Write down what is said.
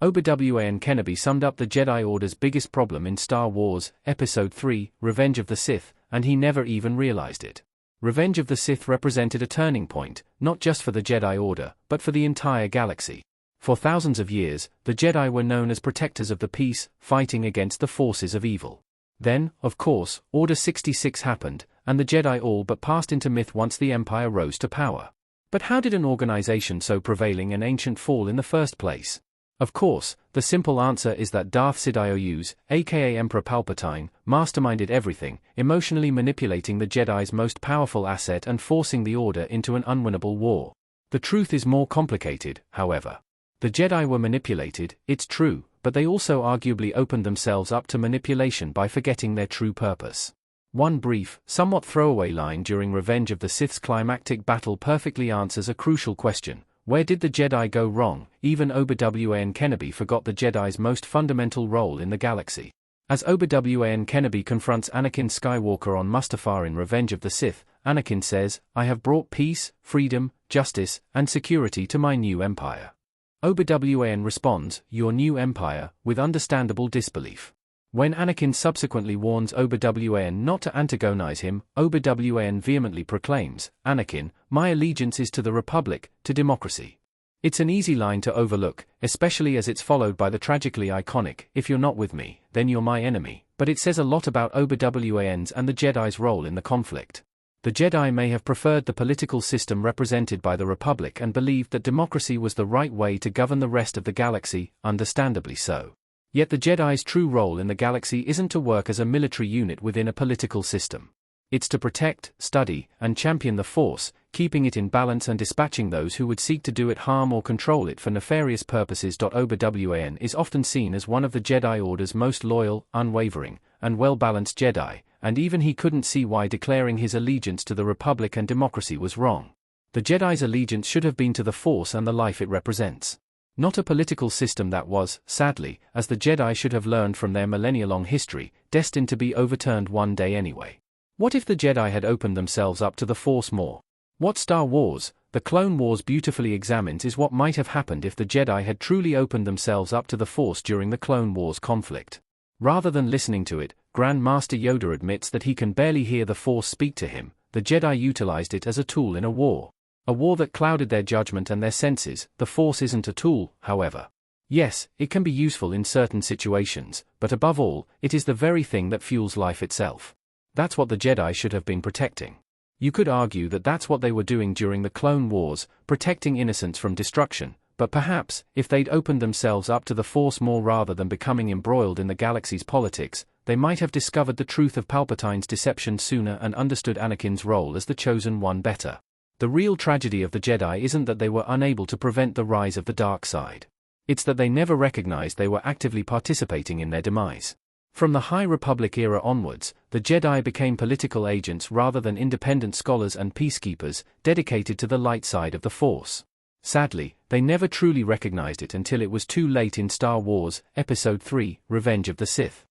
Obi Wan Kenobi summed up the Jedi Order's biggest problem in Star Wars, Episode 3, Revenge of the Sith, and he never even realized it. Revenge of the Sith represented a turning point, not just for the Jedi Order, but for the entire galaxy. For thousands of years, the Jedi were known as protectors of the peace, fighting against the forces of evil. Then, of course, Order 66 happened, and the Jedi all but passed into myth once the Empire rose to power. But how did an organization so prevailing and ancient fall in the first place? Of course, the simple answer is that Darth Sidious, aka Emperor Palpatine, masterminded everything, emotionally manipulating the Jedi's most powerful asset and forcing the Order into an unwinnable war. The truth is more complicated, however. The Jedi were manipulated, it's true, but they also arguably opened themselves up to manipulation by forgetting their true purpose. One brief, somewhat throwaway line during Revenge of the Sith's climactic battle perfectly answers a crucial question. Where did the Jedi go wrong? Even Obi Wan Kenobi forgot the Jedi's most fundamental role in the galaxy. As Obi Wan Kenobi confronts Anakin Skywalker on Mustafar in Revenge of the Sith, Anakin says, "I have brought peace, freedom, justice, and security to my new empire." Obi Wan responds, "Your new empire," with understandable disbelief. When Anakin subsequently warns Obi Wan not to antagonize him, Obi Wan vehemently proclaims, "Anakin, my allegiance is to the Republic, to democracy." It's an easy line to overlook, especially as it's followed by the tragically iconic, "If you're not with me, then you're my enemy," but it says a lot about Obi Wan's and the Jedi's role in the conflict. The Jedi may have preferred the political system represented by the Republic and believed that democracy was the right way to govern the rest of the galaxy, understandably so. Yet the Jedi's true role in the galaxy isn't to work as a military unit within a political system. It's to protect, study, and champion the Force, keeping it in balance and dispatching those who would seek to do it harm or control it for nefarious purposes. Obi Wan is often seen as one of the Jedi Order's most loyal, unwavering, and well-balanced Jedi, and even he couldn't see why declaring his allegiance to the Republic and democracy was wrong. The Jedi's allegiance should have been to the Force and the life it represents. Not a political system that was, sadly, as the Jedi should have learned from their millennia-long history, destined to be overturned one day anyway. What if the Jedi had opened themselves up to the Force more? What Star Wars, The Clone Wars beautifully examines is what might have happened if the Jedi had truly opened themselves up to the Force during the Clone Wars conflict. Rather than listening to it, Grand Master Yoda admits that he can barely hear the Force speak to him. The Jedi utilized it as a tool in a war. A war that clouded their judgment and their senses. The Force isn't a tool, however. Yes, it can be useful in certain situations, but above all, it is the very thing that fuels life itself. That's what the Jedi should have been protecting. You could argue that that's what they were doing during the Clone Wars, protecting innocents from destruction, but perhaps, if they'd opened themselves up to the Force more rather than becoming embroiled in the galaxy's politics, they might have discovered the truth of Palpatine's deception sooner and understood Anakin's role as the chosen one better. The real tragedy of the Jedi isn't that they were unable to prevent the rise of the dark side. It's that they never recognized they were actively participating in their demise. From the High Republic era onwards, the Jedi became political agents rather than independent scholars and peacekeepers, dedicated to the light side of the Force. Sadly, they never truly recognized it until it was too late in Star Wars, Episode 3, Revenge of the Sith.